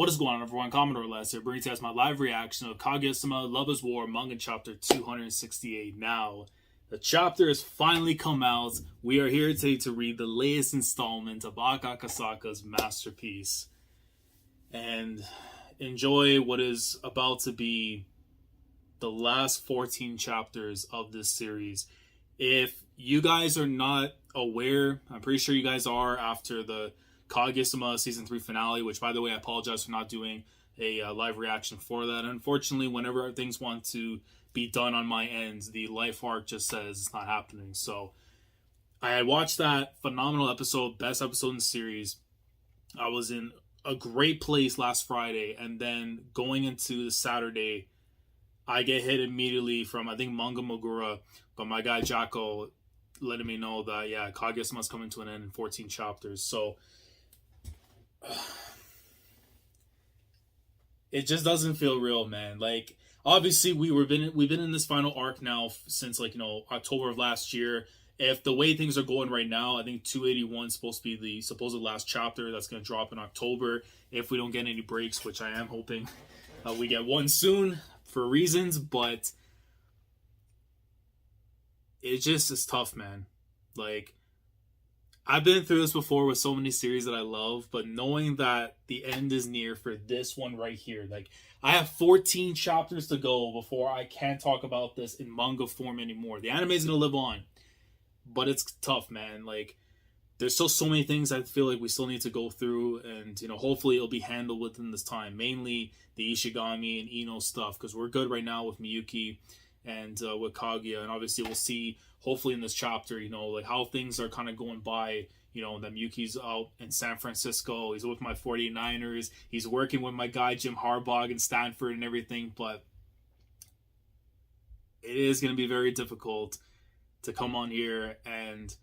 What is going on, everyone? Commodore Lester bringing to us my live reaction of Kaguya-sama Love is War manga chapter 268. Now, the chapter has finally come out. We are here today to read the latest installment of Akasaka's masterpiece and enjoy what is about to be the last 14 chapters of this series. If you guys are not aware, I'm pretty sure you guys are after the Kaguya-sama Season 3 finale, which, by the way, I apologize for not doing a live reaction for that. Unfortunately, whenever things want to be done on my end, the life arc just says it's not happening. So I had watched that phenomenal episode, best episode in the series. I was in a great place last Friday, and then going into the Saturday, I get hit immediately from, I think, Manga Mogura, but my guy Jacko letting me know that, yeah, Kaguya-sama's coming to an end in 14 chapters. So it just doesn't feel real, man. Like, obviously we've been in this final arc now since, like, October of last year. If the way things are going right now, I think 281 is supposed to be the supposed last chapter that's going to drop in October if we don't get any breaks, which I am hoping we get one soon for reasons. But it just is tough, man. Like, I've been through this before with so many series that I love, but knowing that the end is near for this one right here, like, I have 14 chapters to go before I can't talk about this in manga form anymore. The anime is going to live on, but it's tough, man. Like, there's still so many things I feel like we still need to go through, and, hopefully it'll be handled within this time. Mainly the Ishigami and Ino stuff, because we're good right now with Miyuki and with Kaguya, and obviously we'll see hopefully in this chapter, like how things are kind of going by, that Miyuki's out in San Francisco, he's with my 49ers, he's working with my guy Jim Harbaugh in Stanford and everything, but it is going to be very difficult to come on here, and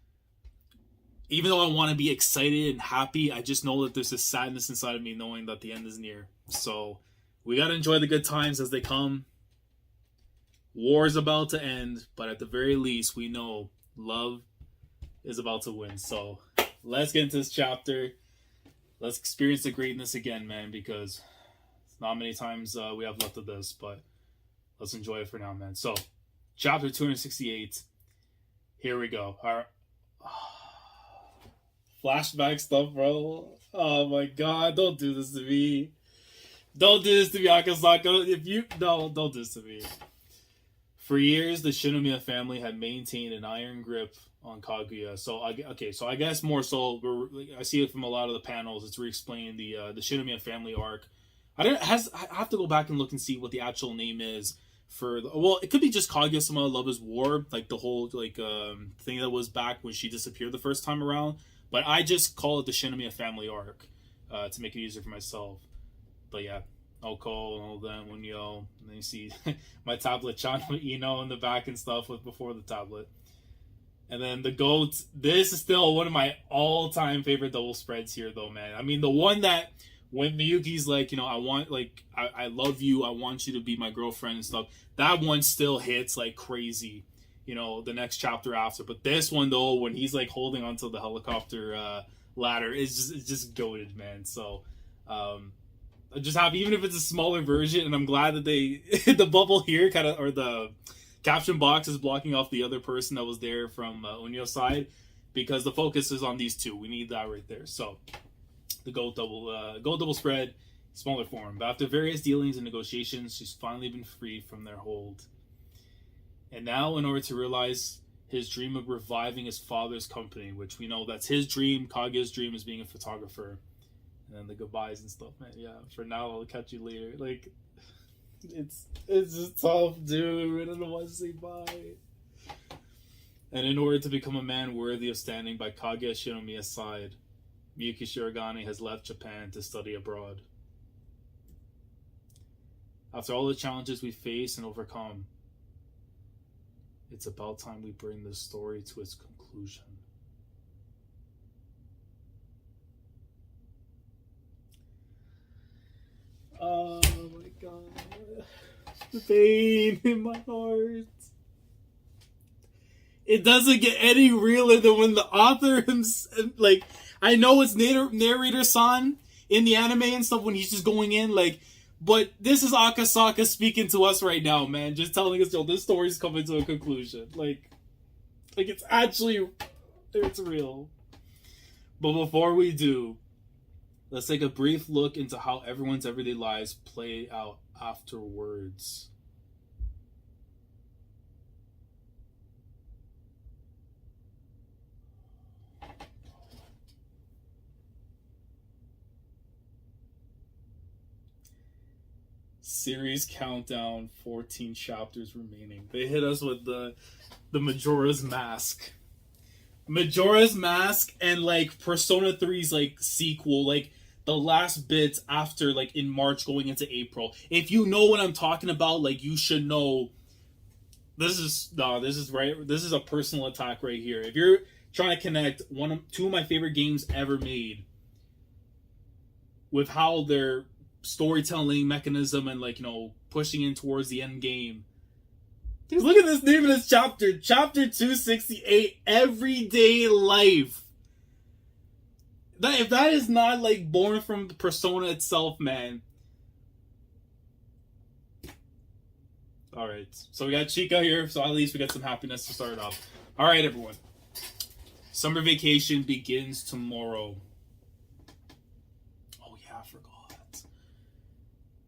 even though I want to be excited and happy, I just know that there's this sadness inside of me knowing that the end is near. So we got to enjoy the good times as they come. War is about to end, but at the very least, we know love is about to win. So let's get into this chapter. Let's experience the greatness again, man, because it's not many times we have left of this, but let's enjoy it for now, man. So, chapter 268. Here we go. All right. Flashback stuff, bro. Oh my god, don't do this to me. Don't do this to me, Akasaka. Don't do this to me. For years, the Shinomiya family had maintained an iron grip on Kaguya. So I guess more so, I see it from a lot of the panels. It's re-explaining the Shinomiya family arc. I have to go back and look and see what the actual name is for. It could be just Kaguya-sama Love is War, like the whole thing that was back when she disappeared the first time around. But I just call it the Shinomiya family arc to make it easier for myself. But yeah. Oko and all that, and then you see my tablet Chan with Ino in the back and stuff with before the tablet. And then the goats. This is still one of my all-time favorite double spreads here, though, man. I mean, the one that when Miyuki's like, I love you, I want you to be my girlfriend and stuff. That one still hits like crazy, the next chapter after. But this one, though, when he's like holding onto the helicopter ladder, it's just goated, man. So, I'm just happy, even if it's a smaller version, and I'm glad that they the bubble here or the caption box is blocking off the other person that was there from Unyo's side, because the focus is on these two. We need that right there. So the gold double spread, smaller form. But after various dealings and negotiations, she's finally been freed from their hold. And now, in order to realize his dream of reviving his father's company, which we know that's his dream, Kaguya's dream is being a photographer. And then the goodbyes and stuff, man. Yeah, for now, I'll catch you later. Like, it's just tough, dude. I don't know what to say bye. And in order to become a man worthy of standing by Kaguya Shinomiya's side, Miyuki Shirogane has left Japan to study abroad. After all the challenges we face and overcome, it's about time we bring this story to its conclusion. Oh my god. The pain in my heart. It doesn't get any realer than when the author himself, like, I know it's narrator San, in the anime and stuff when he's just going in, like, but this is Akasaka speaking to us right now, man, just telling us, yo, this story's coming to a conclusion. Like it's actually, it's real. But before we do, let's take a brief look into how everyone's everyday lives play out afterwards. Series countdown, 14 chapters remaining. They hit us with the Majora's Mask. Majora's Mask and like Persona 3's like sequel, like the last bits after, like in March going into April. If you know what I'm talking about, like you should know. This is a personal attack right here. If you're trying to connect two of my favorite games ever made with how their storytelling mechanism and like, you know, pushing in towards the end game. Dude, look at this name of this chapter. Chapter 268, Everyday Life. If that is not like born from the Persona itself, man. Alright, so we got Chica here, so at least we got some happiness to start off. Alright, everyone. Summer vacation begins tomorrow. Oh yeah,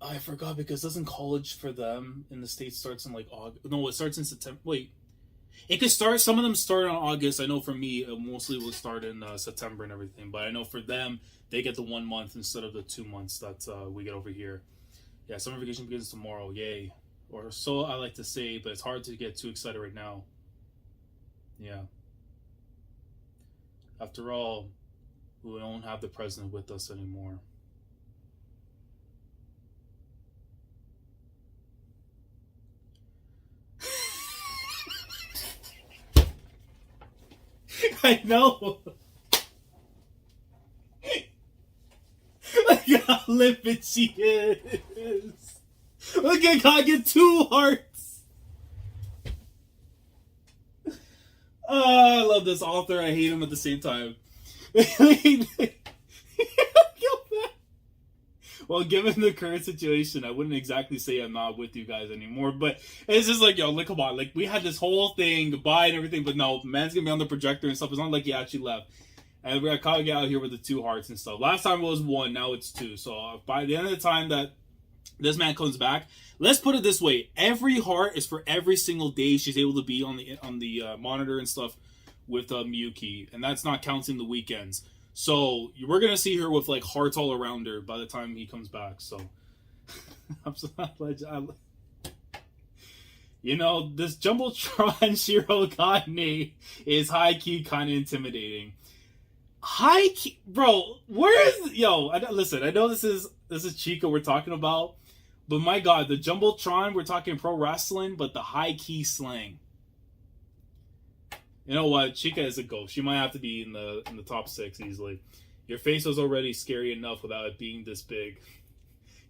I forgot because doesn't college for them in the States starts in like August? No, it starts in September. Wait. It could start, some of them start on August. I know for me, it mostly will start in September and everything. But I know for them, they get the 1 month instead of the 2 months that we get over here. Yeah, summer vacation begins tomorrow. Yay. Or so I like to say, but it's hard to get too excited right now. Yeah. After all, we don't have the president with us anymore. I know. Look how limpid she is. Look at God get 2 hearts. Oh, I love this author. I hate him at the same time. Well, given the current situation, I wouldn't exactly say I'm not with you guys anymore, but it's just like, yo, like, come on, like, we had this whole thing, goodbye and everything, but no, man's gonna be on the projector and stuff. It's not like he actually left. And we got Kaguya out here with the 2 hearts and stuff. Last time it was 1, now it's 2. So by the end of the time that this man comes back, let's put it this way: every heart is for every single day she's able to be on the monitor and stuff with Miyuki, and that's not counting the weekends. So we're gonna see her with like hearts all around her by the time he comes back. So I'm so you know, this Jumbotron Shirogane is high key kind of intimidating. High key, bro. Where is listen? I know this is Chica we're talking about, but my God, the Jumbotron, we're talking pro wrestling, but the high key slang. You know what? Chica is a ghost. She might have to be in the top 6 easily. Your face was already scary enough without it being this big.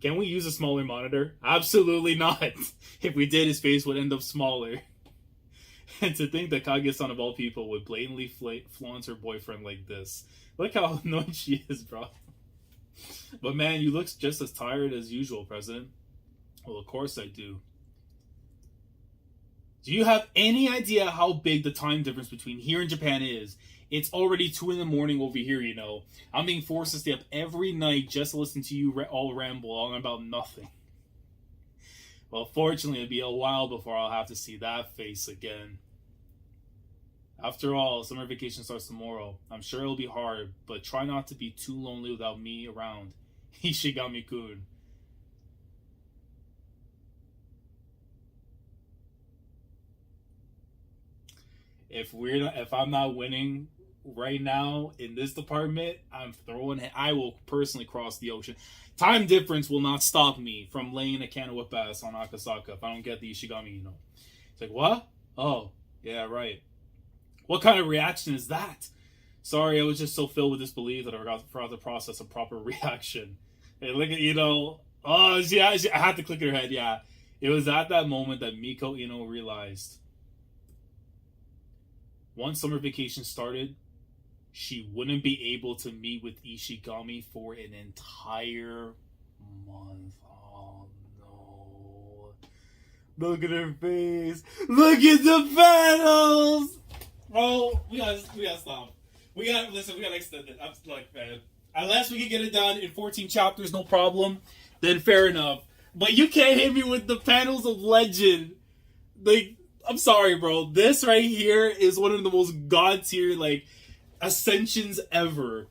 Can we use a smaller monitor? Absolutely not. If we did, his face would end up smaller. And to think that Kaguya-san of all people would blatantly flaunt her boyfriend like this. Look how annoyed she is, bro. But man, you look just as tired as usual, President. Well, of course I do. Do you have any idea how big the time difference between here and Japan is? It's already 2 in the morning over here, you know. I'm being forced to stay up every night just to listen to you all ramble on about nothing. Well, fortunately, it'll be a while before I'll have to see that face again. After all, summer vacation starts tomorrow. I'm sure it'll be hard, but try not to be too lonely without me around. Ishigami-kun. If I'm not winning right now in this department, I will personally cross the ocean. Time difference will not stop me from laying a can of whip ass on Akasaka if I don't get the Ishigami, you know. It's like, what? Oh, yeah, right. What kind of reaction is that? Sorry, I was just so filled with disbelief that I forgot to process a proper reaction. Hey, look at, you know, oh, yeah, I had to click her head, yeah. It was at that moment that Miko Ino realized. Once summer vacation started, she wouldn't be able to meet with Ishigami for an entire month. Oh no. Look at her face. Look at the panels! Bro, we gotta stop. We gotta extend it. I'm like, man. Unless we can get it done in 14 chapters, no problem. Then fair enough. But you can't hit me with the panels of legend. Like, I'm sorry, bro. This right here is one of the most god tier, like, ascensions ever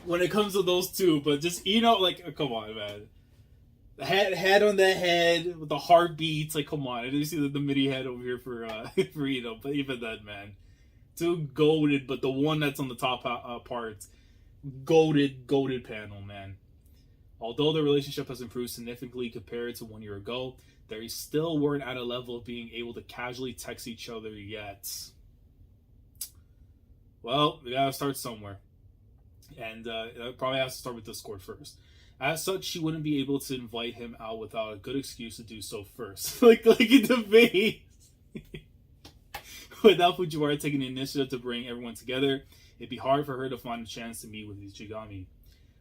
when it comes to those two. But just, like, come on, man. The head on the head with the heartbeats, like, come on. I didn't see the MIDI head over here for but even then, man. Too goated, but the one that's on the top parts, goated panel, man. Although the relationship has improved significantly compared to 1 year ago, they still weren't at a level of being able to casually text each other yet. Well, we gotta start somewhere. And it probably has to start with Discord first. As such, she wouldn't be able to invite him out without a good excuse to do so first. like in the face. Without Fujiwara taking the initiative to bring everyone together, it'd be hard for her to find a chance to meet with Ichigami.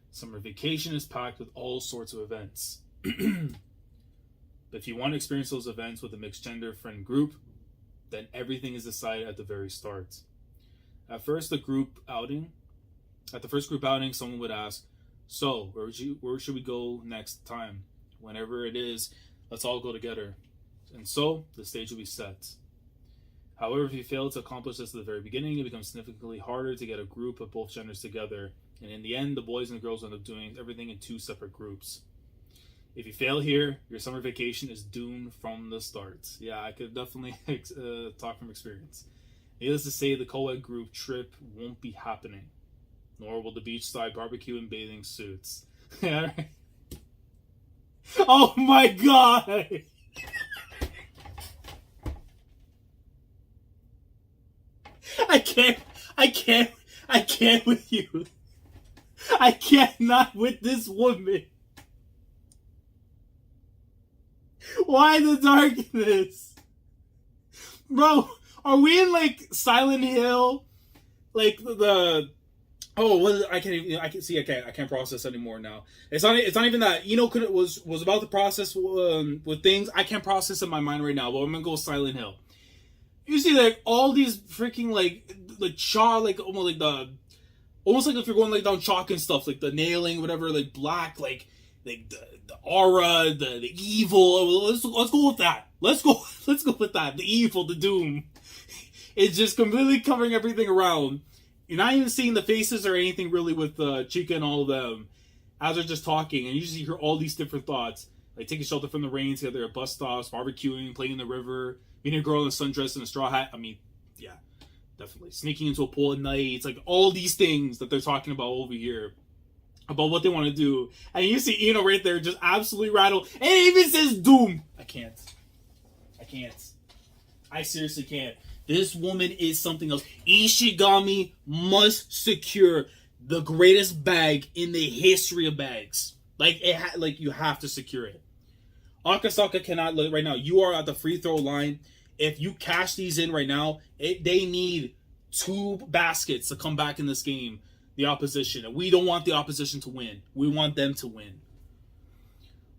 Summer vacation is packed with all sorts of events. But if you want to experience those events with a mixed gender friend group, then everything is decided at the very start. At the first group outing, someone would ask, "So, where should we go next time? Whenever it is, let's all go together." And so, the stage will be set. However, if you fail to accomplish this at the very beginning, it becomes significantly harder to get a group of both genders together. And in the end, the boys and the girls end up doing everything in two separate groups. If you fail here, your summer vacation is doomed from the start. Yeah, I could definitely talk from experience. Needless to say, the co-ed group trip won't be happening. Nor will the beachside barbecue and bathing suits. Oh my god! I can't with you. I cannot with this woman. Why the darkness? Bro, are we in like Silent Hill? Like the I can't process anymore now. It's not even that was about to process with things. I can't process in my mind right now, but I'm gonna go Silent Hill. You see like all these freaking like chalk, like almost like if you're going like down chalk and stuff, like the nailing, whatever, like black, like the aura, the evil. Let's go with that. Let's go with that. The evil, the doom. It's just completely covering everything around. You're not even seeing the faces or anything really with Chica and all of them as they're just talking, and you just hear all these different thoughts, like taking shelter from the rain together at bus stops, barbecuing, playing in the river, meeting a girl in a sundress and a straw hat. I mean, yeah, definitely sneaking into a pool at night. It's like all these things that they're talking about over here, about what they want to do, and you see Ino right there just absolutely rattled, and it even says doom. I can't. I seriously can't. This woman is something else. Ishigami must secure the greatest bag in the history of bags. Like you have to secure it. Akasaka cannot right now. You are at the free throw line. If you cash these in right now, they need 2 baskets to come back in this game. The opposition, and we don't want the opposition to win. We want them to win.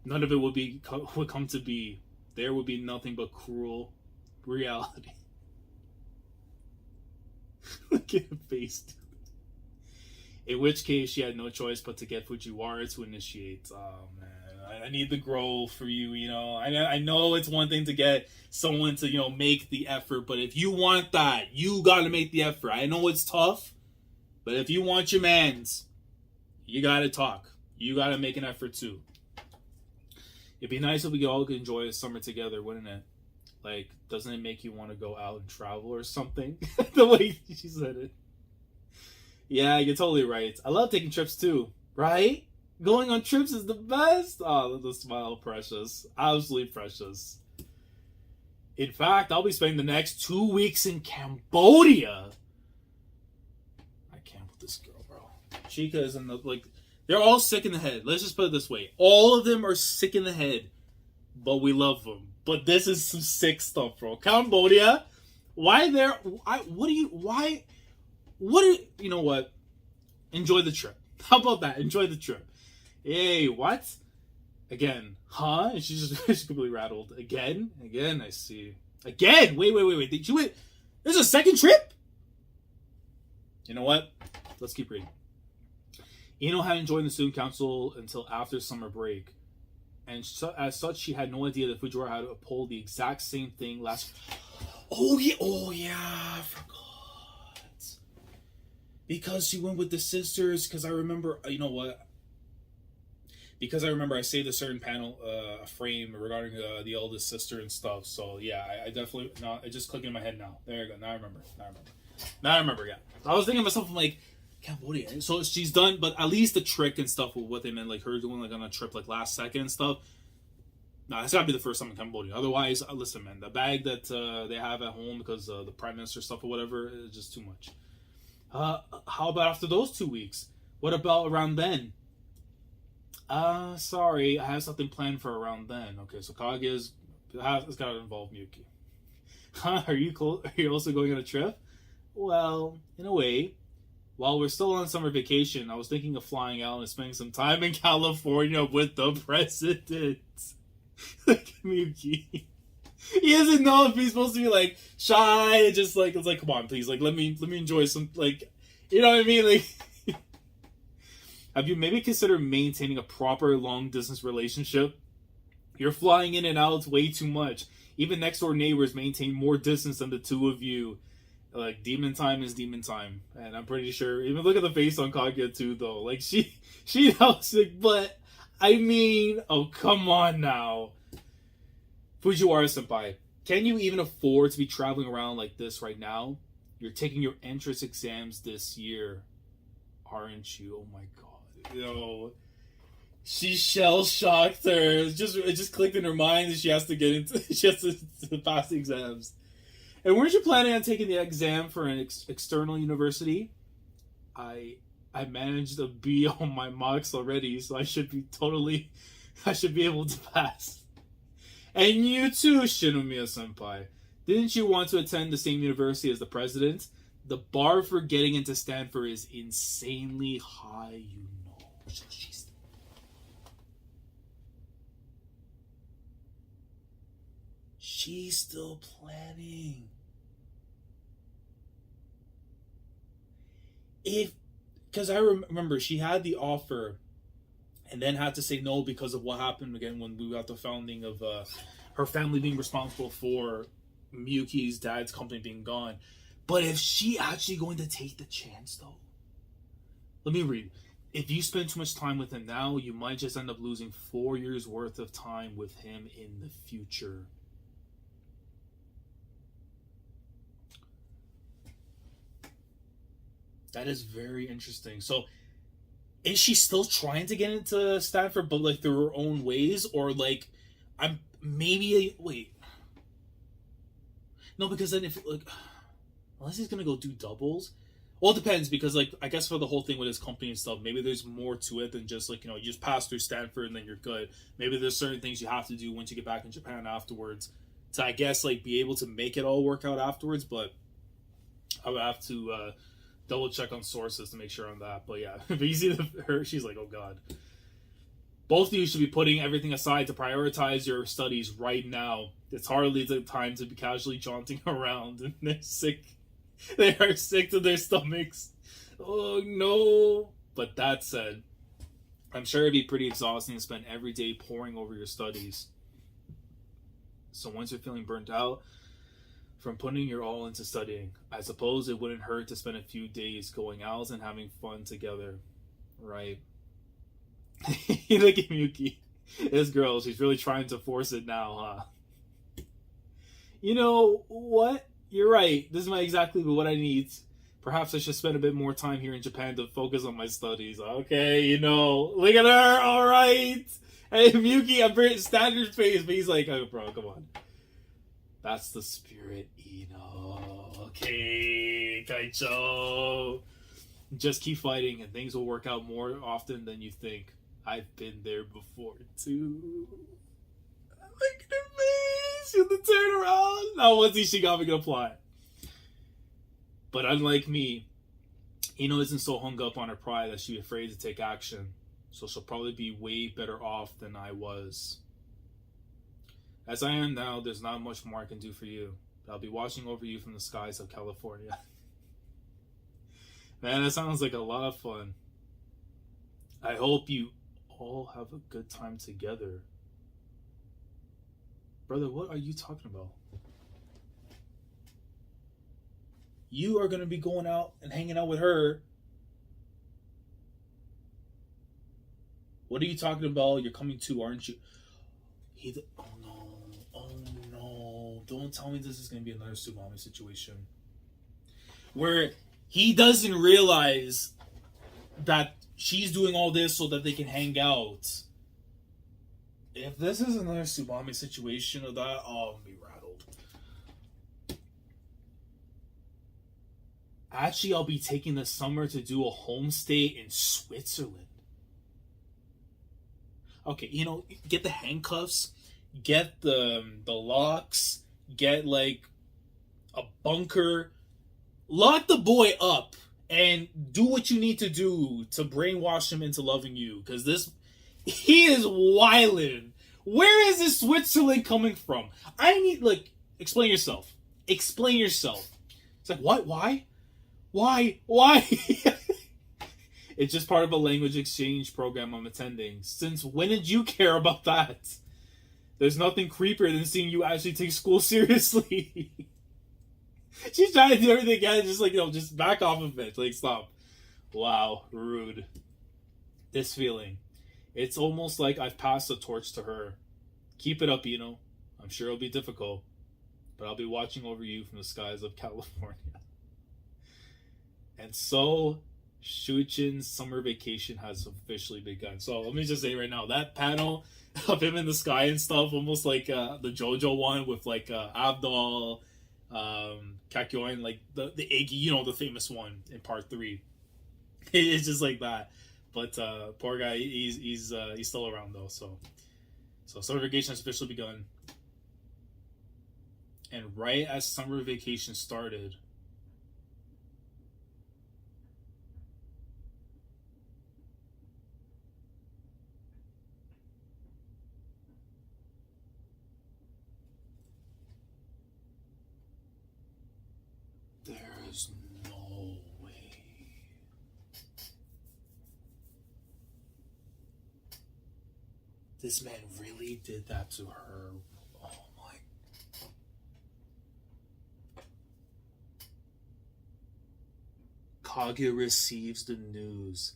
None of it would come to be. There would be nothing but cruel reality. Look at her face, dude. In which case, she had no choice but to get Fujiwara to initiate. Oh, man. I need the grow for you, I know it's one thing to get someone to, make the effort, but if you want that, you gotta make the effort. I know it's tough, but if you want your mans, you gotta talk. You gotta make an effort, too. It'd be nice if we all could enjoy a summer together, wouldn't it? Like, doesn't it make you want to go out and travel or something? The way she said it. Yeah, you're totally right. I love taking trips too, right? Going on trips is the best. Oh, the smile, precious. Absolutely precious. In fact, I'll be spending the next 2 weeks in Cambodia. I can't with this girl, bro. Chica is in they're all sick in the head. Let's just put it this way. All of them are sick in the head, but we love them. But this is some sick stuff, bro. Cambodia, why you know what? Enjoy the trip. How about that? Enjoy the trip. Hey, what? Again, huh? And she's completely rattled. Again, I see. Again, wait. Did you wait? There's a second trip? You know what? Let's keep reading. Ino hadn't joined the student council until after summer break. And as such, she had no idea that Fujiwara had pulled the exact same thing last... Oh yeah, I forgot. Because she went with the sisters, because I remember, you know what? Because I remember I saved a certain panel, a frame regarding the eldest sister and stuff. So yeah, I definitely, no, it just clicked in my head now. There you go, now I remember, yeah. I was thinking to myself, I'm like, Cambodia. So she's done, but at least the trick and stuff with what they meant, like her doing like on a trip like last second and stuff. No, that's gotta be the first time in Cambodia. Otherwise, listen, man, the bag that they have at home because the prime minister stuff or whatever is just too much. How about after those 2 weeks? What about around then? Sorry, I have something planned for around then. Okay, so Kaguya's it's gotta involve Miyuki. Huh? Are you also going on a trip? Well, in a way. While we're still on summer vacation, I was thinking of flying out and spending some time in California with the president. Like Miyuki. He doesn't know if he's supposed to be like shy and just like it's like, come on, please, like let me enjoy some, like, you know what I mean? Like, have you maybe considered maintaining a proper long distance relationship? You're flying in and out way too much. Even next door neighbors maintain more distance than the two of you. Like, demon time is demon time. And I'm pretty sure, even look at the face on Kaguya too, though. Like, she knows, like, but, I mean, oh, come on now. Fujiwara-senpai, can you even afford to be traveling around like this right now? You're taking your entrance exams this year, aren't you? Oh my god. Yo. She shell-shocked her. It just clicked in her mind that she has to pass the exams. And weren't you planning on taking the exam for an external university? I managed a B on my mocks already, so I should be able to pass. And you too, Shinomiya-senpai. Didn't you want to attend the same university as the president? The bar for getting into Stanford is insanely high, you know. She's still planning. Because I remember she had the offer and then had to say no because of what happened again when we got the founding of her family being responsible for Miyuki's dad's company being gone. But if she actually going to take the chance, though, let me read. If you spend too much time with him now, you might just end up losing 4 years worth of time with him in the future. That is very interesting. So, is she still trying to get into Stanford, but like through her own ways, or like, wait. No, because then if like, unless he's gonna go do doubles, well, it depends because like I guess for the whole thing with his company and stuff, maybe there's more to it than just like, you know, you just pass through Stanford and then you're good. Maybe there's certain things you have to do once you get back in Japan afterwards to, I guess, like be able to make it all work out afterwards. But I would have to double check on sources to make sure on that. But yeah, if you see her, she's like, oh god. Both of you should be putting everything aside to prioritize your studies right now. It's hardly the time to be casually jaunting around, and they're sick. They are sick to their stomachs. Oh no. But that said, I'm sure it'd be pretty exhausting to spend every day poring over your studies. So once you're feeling burnt out from putting your all into studying, I suppose it wouldn't hurt to spend a few days going out and having fun together, right? Look at Miyuki. This girl, she's really trying to force it now, huh? You know what? You're right. This is exactly what I need. Perhaps I should spend a bit more time here in Japan to focus on my studies. Okay, you know, look at her. All right. Hey, Miyuki, I'm very standard face, but he's like, oh, bro, come on. That's the spirit, Ino. Okay, Kaicho. Just keep fighting and things will work out more often than you think. I've been there before, too. Look at her face. She'll turn around. Now, what's Ishigami gonna apply? But unlike me, Hino isn't so hung up on her pride that she's afraid to take action, so she'll probably be way better off than I was. As I am now, there's not much more I can do for you. I'll be watching over you from the skies of California. Man, that sounds like a lot of fun. I hope you all have a good time together. Brother, what are you talking about? You are going to be going out and hanging out with her. What are you talking about? You're coming too, aren't you? Oh no. Don't tell me this is going to be another Tsubame situation. Where he doesn't realize that she's doing all this so that they can hang out. If this is another Tsubame situation of that, I'll be rattled. Actually, I'll be taking the summer to do a homestay in Switzerland. Okay, get the handcuffs, get the locks, get like a bunker, lock the boy up, and do what you need to do to brainwash him into loving you. Because he is wildin'. Where is this Switzerland coming from? Explain yourself. Explain yourself. It's like, what? Why? It's just part of a language exchange program I'm attending. Since when did you care about that? There's nothing creepier than seeing you actually take school seriously. She's trying to do everything again, just back off of it. Stop. Wow, rude. This feeling. It's almost like I've passed the torch to her. Keep it up, I'm sure it'll be difficult, but I'll be watching over you from the skies of California. And so, Shuichin's summer vacation has officially begun. So let me just say right now, that panel of him in the sky and stuff, almost like the JoJo one with Abdul, Kakyoin, the Iggy, the famous one in part 3. It's just like that. But poor guy, he's still around though. So summer vacation has officially begun. And right as summer vacation started, there's no way. This man really did that to her. Oh my. Kaguya receives the news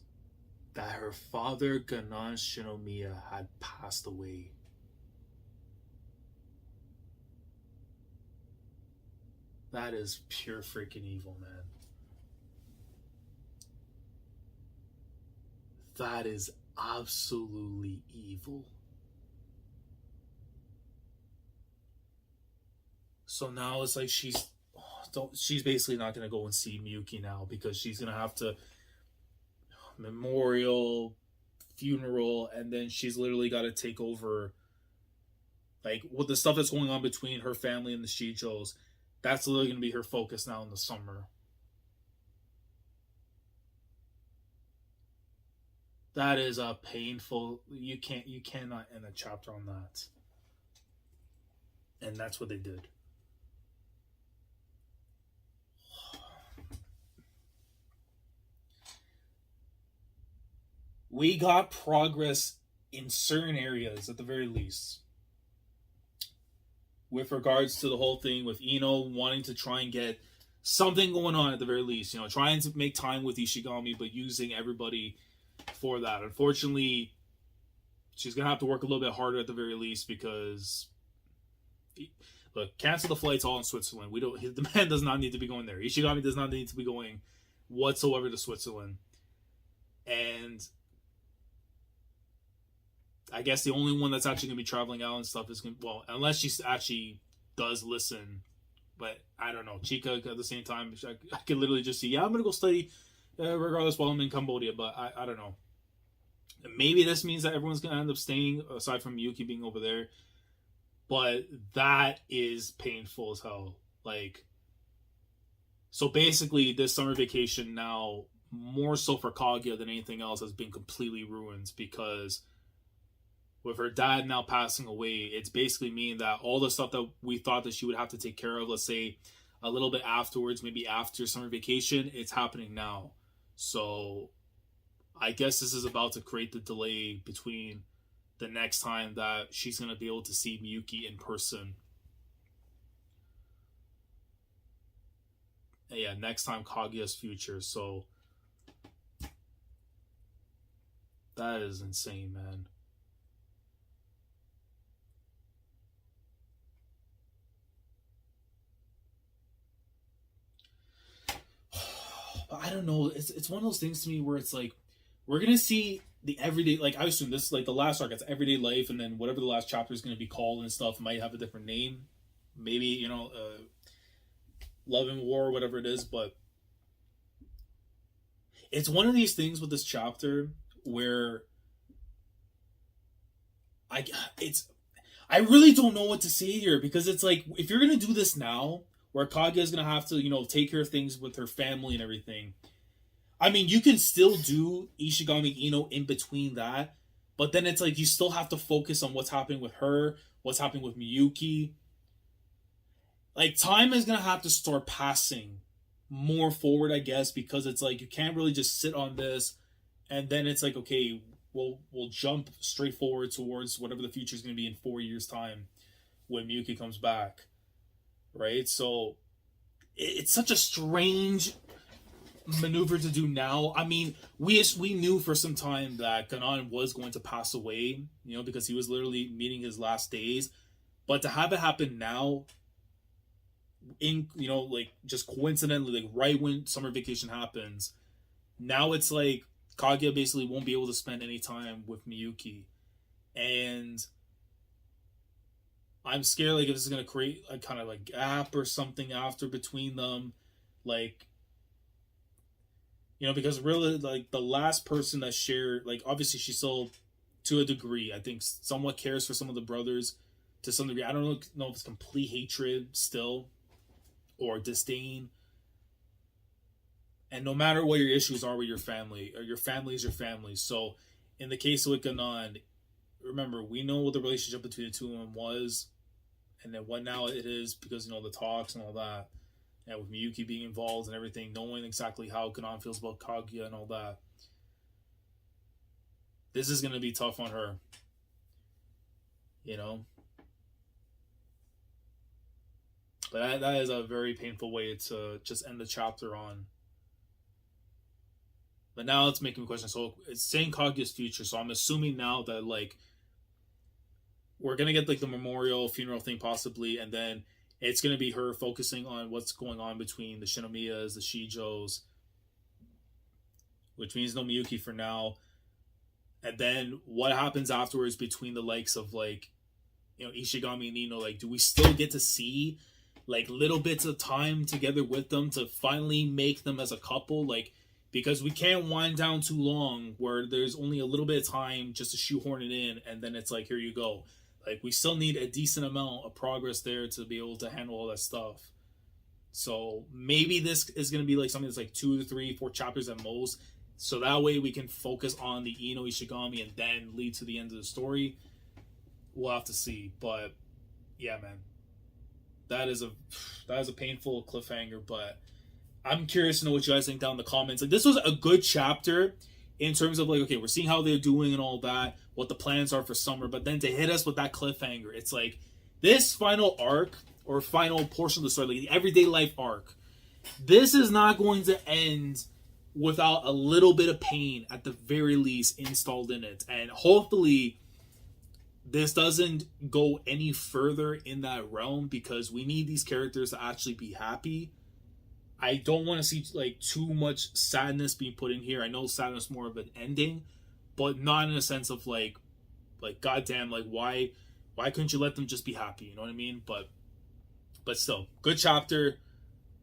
that her father, Ganon Shinomiya, had passed away. That is pure freaking evil, man. That is absolutely evil. So now it's like she's basically not going to go and see Miyuki now because she's going to have to memorial, funeral, and then she's literally got to take over with the stuff that's going on between her family and the Shichos. That's literally going to be her focus now in the summer. That is a painful. You cannot end a chapter on that. And that's what they did. We got progress in certain areas at the very least. With regards to the whole thing with Ino wanting to try and get something going on at the very least. Trying to make time with Ishigami, but using everybody for that. Unfortunately, she's going to have to work a little bit harder at the very least because... Look, cancel the flights all in Switzerland. The man does not need to be going there. Ishigami does not need to be going whatsoever to Switzerland. And... I guess the only one that's actually going to be traveling out and stuff is going to... Well, unless she actually does listen. But I don't know. Chika, at the same time, I could literally just see, I'm going to go study regardless while I'm in Cambodia. But I don't know. Maybe this means that everyone's going to end up staying, aside from Yuki being over there. But that is painful as hell. So basically, this summer vacation now, more so for Kaguya than anything else, has been completely ruined, because with her dad now passing away, it's basically meaning that all the stuff that we thought that she would have to take care of, let's say a little bit afterwards, maybe after summer vacation, it's happening now. So I guess this is about to create the delay between the next time that she's going to be able to see Miyuki in person. And yeah, next time Kaguya's future. So that is insane, man. I don't know. It's one of those things to me where it's like, we're gonna see the everyday, like I assume this is like the last arc, it's everyday life, and then whatever the last chapter is gonna be called and stuff might have a different name. Maybe, you know, Love and War, whatever it is, but it's one of these things with this chapter where I really don't know what to say here, because it's like, if you're gonna do this now, where Kaguya is gonna have to, you know, take care of things with her family and everything. I mean, you can still do Ishigami Ino in between that, but then it's like you still have to focus on what's happening with her, what's happening with Miyuki. Like, time is gonna have to start passing more forward, I guess, because it's like you can't really just sit on this and then it's like, okay, we'll jump straight forward towards whatever the future is gonna be in 4 years' time when Miyuki comes back. Right? So it's such a strange maneuver to do now. I mean, we knew for some time that Kanan was going to pass away, you know, because he was literally meeting his last days. But to have it happen now, in, you know, like just coincidentally, like right when summer vacation happens, now it's like Kaguya basically won't be able to spend any time with Miyuki. And I'm scared, like, if this is gonna create a kind of like gap or something after between them, like, you know, because really, like, the last person that shared, like, obviously she still, to a degree, I think, somewhat cares for some of the brothers to some degree. I don't know if it's complete hatred still or disdain. And no matter what your issues are with your family, or your family is your family. So in the case of Ganon, remember, we know what the relationship between the two of them was, and then what now it is, because, you know, the talks and all that, and with Miyuki being involved and everything, knowing exactly how Kanan feels about Kaguya and all that. This is going to be tough on her. You know? But that is a very painful way to just end the chapter on. But now it's making me question. So it's saying Kaguya's future, so I'm assuming now that, like, we're going to get, like, the memorial, funeral thing possibly, and then it's going to be her focusing on what's going on between the Shinomiyas, the Shijos, which means no Miyuki for now. And then what happens afterwards between the likes of, like, you know, Ishigami and Nino. Like, do we still get to see, like, little bits of time together with them to finally make them as a couple? Like, because we can't wind down too long where there's only a little bit of time just to shoehorn it in, and then it's like, here you go. Like, we still need a decent amount of progress there to be able to handle all that stuff. So maybe this is going to be like something that's like 2 to 3, 4 chapters at most. So that way we can focus on the Ino Ishigami and then lead to the end of the story. We'll have to see. But yeah, man, that is a painful cliffhanger. But I'm curious to know what you guys think down in the comments. Like, this was a good chapter in terms of, like, okay, we're seeing how they're doing and all that, what the plans are for summer, but then to hit us with that cliffhanger, it's like, this final arc, or final portion of the story, like the everyday life arc, this is not going to end without a little bit of pain, at the very least, installed in it. And hopefully this doesn't go any further in that realm, because we need these characters to actually be happy. I don't want to see, like, too much sadness being put in here. I know sadness is more of an ending, but not in a sense of like goddamn, like, why couldn't you let them just be happy? You know what I mean? But still, good chapter,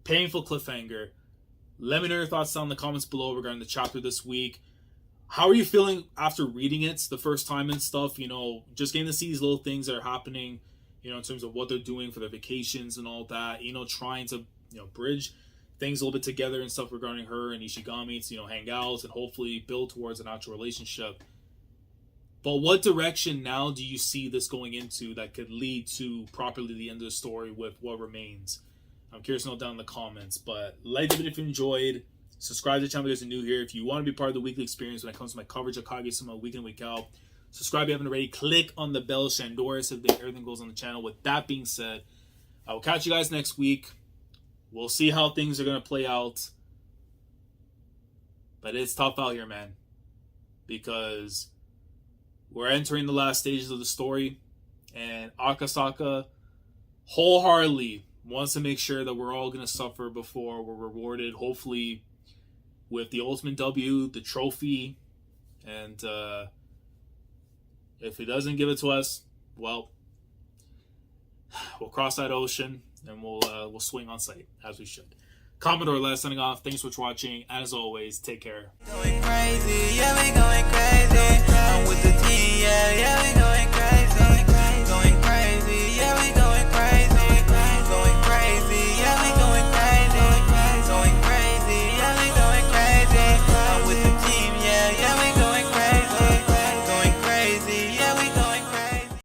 painful cliffhanger. Let me know your thoughts down in the comments below regarding the chapter this week. How are you feeling after reading it the first time and stuff? You know, just getting to see these little things that are happening, you know, in terms of what they're doing for their vacations and all that. You know, trying to, you know, bridge things a little bit together and stuff regarding her and Ishigami to, hang out and hopefully build towards an actual relationship. But what direction now do you see this going into that could lead to properly the end of the story with what remains? I'm curious to know down in the comments. But like the video if you enjoyed. Subscribe to the channel if you guys are new here. If you want to be part of the weekly experience when it comes to my coverage of Kaguya-sama week in, week out, subscribe if you haven't already. Click on the bell, Shandora, so that everything goes on the channel. With that being said, I will catch you guys next week. We'll see how things are going to play out. But it's tough out here, man. Because we're entering the last stages of the story. And Akasaka wholeheartedly wants to make sure that we're all going to suffer before we're rewarded. Hopefully with the ultimate W, the trophy. And if he doesn't give it to us, well, we'll cross that ocean and we'll swing on sight as we should. Commodore, signing off. Thanks for watching. As always, take care. Going crazy.